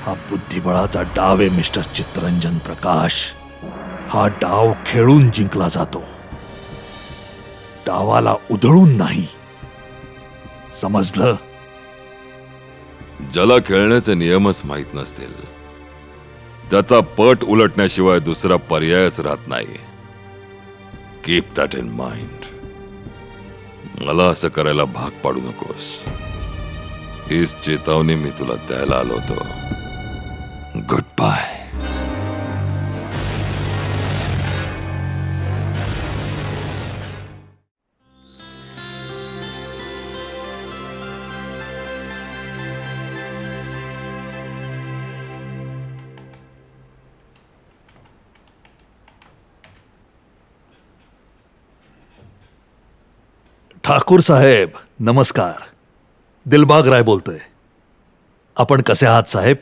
हा बुद्धिबळाचा डाव आहे मिस्टर चित्तरंजन प्रकाश. हा डाव खेळून जिंकला जातो, डावाला उधळून नाही. समजलं? ज्याला खेळण्याचे नियमच माहीत नसतील त्याचा पट उलटण्याशिवाय दुसरा पर्यायच राहत नाही. Keep that in mind. मला असं करायला भाग पाडू नकोस. हीच चेतावणी मी तुला द्यायला आलो होतो. Good bye. ठाकूर साहेब नमस्कार. दिलबाग राय बोलतोय. आपण कसे आहात साहेब?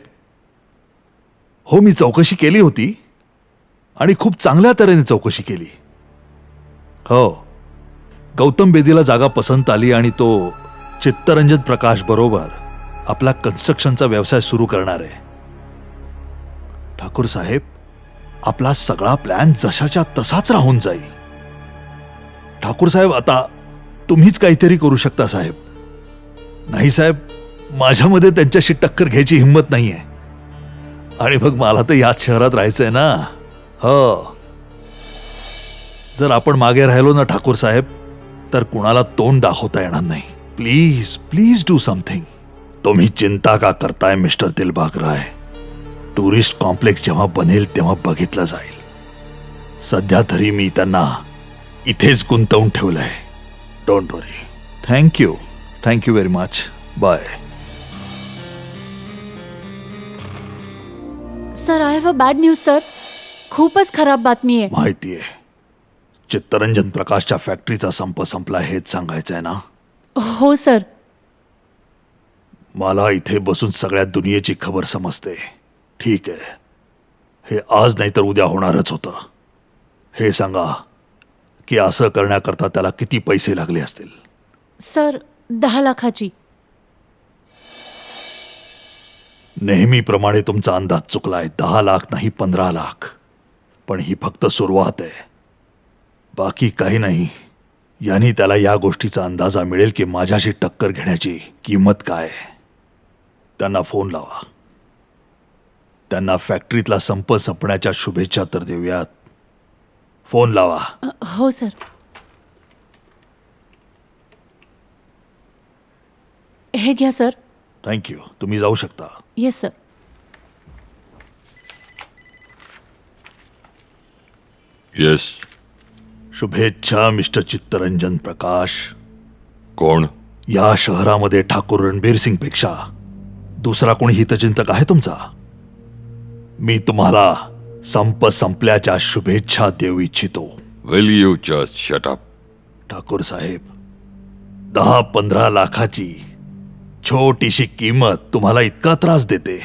हो, मी चौकशी केली होती आणि खूप चांगल्या तऱ्हेने चौकशी केली. हो, गौतम बेदीला जागा पसंत आली आणि तो चित्तरंजन प्रकाश बरोबर आपला कन्स्ट्रक्शनचा व्यवसाय सुरू करणार आहे. ठाकूर साहेब, आपला सगळा प्लॅन जशाच्या तसाच राहून जाईल. ठाकूर साहेब, आता तुम्हीच काहीतरी करू शकता साहेब. नाही साहेब, माझ्यामध्ये त्यांच्याशी टक्कर घ्यायची हिंमत नाहीये. आणि मग मला तर याच शहरात राहायचंय ना. हो, जर आपण मागे राहिलो ना ठाकूर साहेब, तर कुणाला तोंड दाखवता येणार नाही. Please please do something. तुम्ही चिंता का करताय mister Dilbagh Rai? Tourist complex जेव्हा बनेल तेव्हा बघितलं जाईल. सध्या तरी मी त्यांना इथेच गुंतवून ठेवलंय. Don't worry. Thank you very much. Bye. Sir, I have a bad news sir. खूपच खराब बातमी आहे. माहितीये. चित्तरंजन प्रकाशच्या फॅक्टरीचा संप संपला हेच सांगायचंय ना? हो सर. मला इथे बसून सगळ्या दुनियेची खबर समजते. ठीक आहे, हे आज नाही तर उद्या होणारच होतं. हे सांगा की असं करण्याकरता त्याला किती पैसे लागले असतील? सर, 10 लाखाची. नेहमीप्रमाणे तुमचा अंदाज चुकलाय. 10 लाख नाही, 15 लाख. पण ही फक्त सुरुवात आहे, बाकी काही नाही. यांनी त्याला या गोष्टीचा अंदाजा मिळेल की माझ्याशी टक्कर घेण्याची किंमत काय. त्यांना फोन लावा. त्यांना फॅक्टरीतला संप संपण्याच्या शुभेच्छा तर देऊयात. फोन लावा. हो सर. हे घ्या सर. थँक्यू. तुम्ही जाऊ शकता. Yes sir. येस. शुभेच्छा मिस्टर चित्तरंजन प्रकाश. कोण? या शहरामध्ये ठाकूर रणबीर सिंग पेक्षा दुसरा कोणी हितचिंतक आहे तुमचा? मी तुम्हाला संप संपल्याच्या शुभेच्छा देऊ इच्छितो. Will you just shut up? Thakur साहेब, 10-15 लाखाची छोटीशी किंमत तुम्हाला इतका त्रास देते,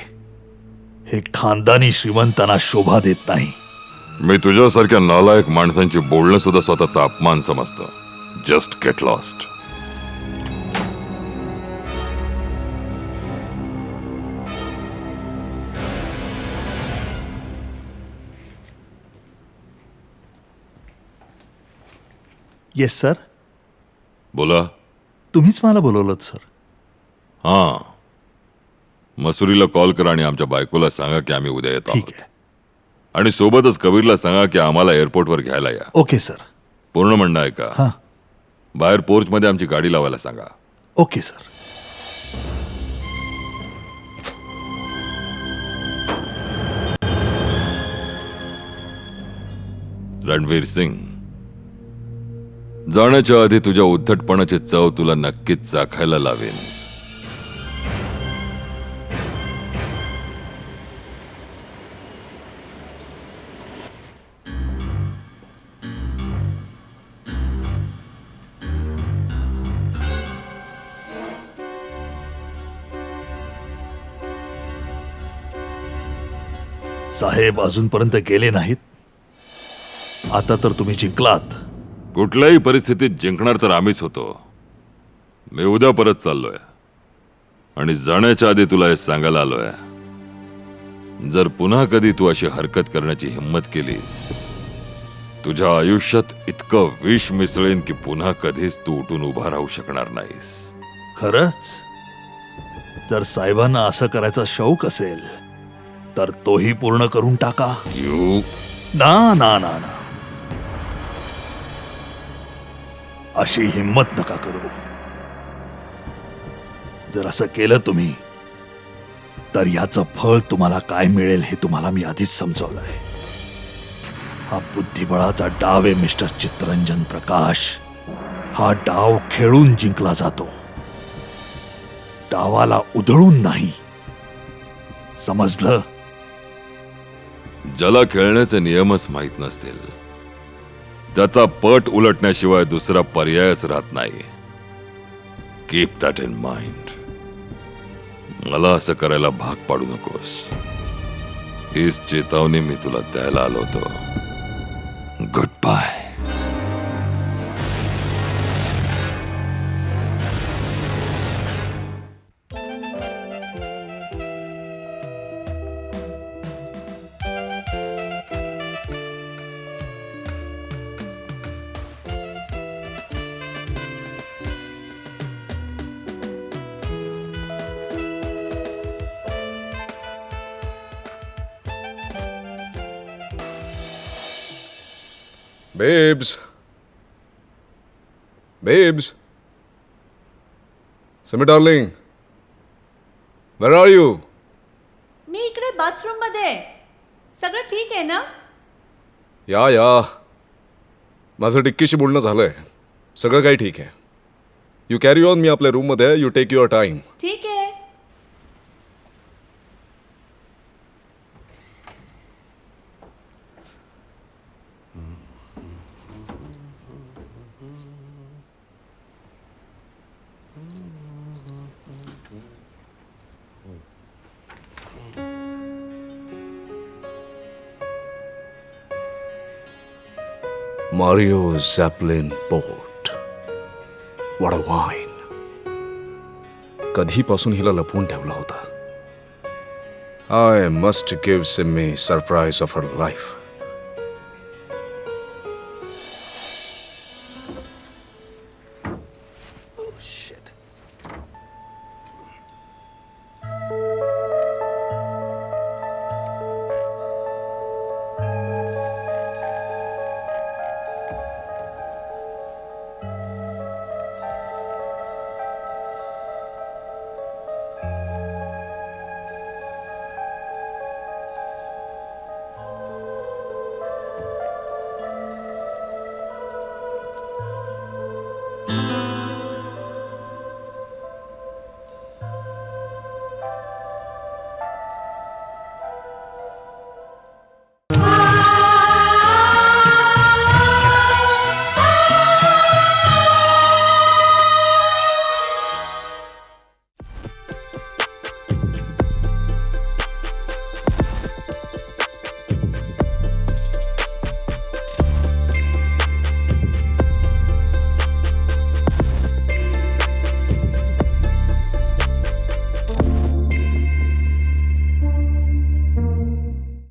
हे खानदानी श्रीमंतांना शोभा देत नाही. मी तुझ्यासारख्या नालायक माणसांची बोलणं सुद्धा स्वतःचा अपमान समजतो. Just get lost. Yes sir. बोला. तुम्हीच मला बोलवलं सर. हां, मसुरीला कॉल करा आणि आमच्या बायकोला सांगा की आम्ही उद्या येतो. ठीक आहे. आणि सोबतच कबीरला सांगा की आम्हाला एअरपोर्टवर घ्यायला या. Okay sir. पूर्ण म्हणणं आहे का? हां. बाहेर पोर्चमध्ये आमची गाडी लावायला सांगा. Okay sir. रणवीर सिंग, जाण्याच्या आधी तुझ्या उद्धटपणाची चव तुला नक्कीच चाखायला लावेन. साहेब अजूनपर्यंत गेले नाहीत. आता तर तुम्ही जिंकलात. कुठल्याही परिस्थितीत जिंकणार तर आम्हीच होतो. मी उद्या परत चाललोय आणि जाण्याच्या आधी तुला हे सांगायला आलोय, जर पुन्हा कधी तू अशी हरकत करण्याची हिंमत केलीस, तुझ्या आयुष्यात इतकं विष मिसळेन की पुन्हा कधीच तू उठून उभा राहू शकणार नाहीस. खरंच? जर साहेबांना असं करायचा शौक असेल तर तोही पूर्ण करून टाका. यू ना ना ना ना, अशी हिंमत नका करू. जर असं केलं तुम्ही तर याचं फळ तुम्हाला काय मिळेल हे तुम्हाला मी आधीच समजावलंय. हा बुद्धिबळाचा डाव आहे मिस्टर चित्तरंजन प्रकाश. हा डाव खेळून जिंकला जातो, डावाला उधळून नाही. समजलं? ज्याला खेळण्याचे नियमच माहीत नसतील त्याचा पट उलटण्याशिवाय दुसरा पर्यायच राहत नाही. Keep that in mind. मला असं करायला भाग पाडू नकोस. हीच चेतावणी मी तुला द्यायला आलो होतो. Good bye. Babes. Babes. Simi darling. Where are you? मी इकडे बाथरूम मध्ये आहे. सगळं ठीक आहे ना? या माझं डिक्कीशी बोलणं झालंय. सगळं काही ठीक आहे. You carry on. मी आपल्या रूममध्ये. You take your time. ठीक आहे. Mario Zeppelin Port. What a wine. कधीपासून हिला लपवून ठेवला होता. I must give Simmi surprise of her life.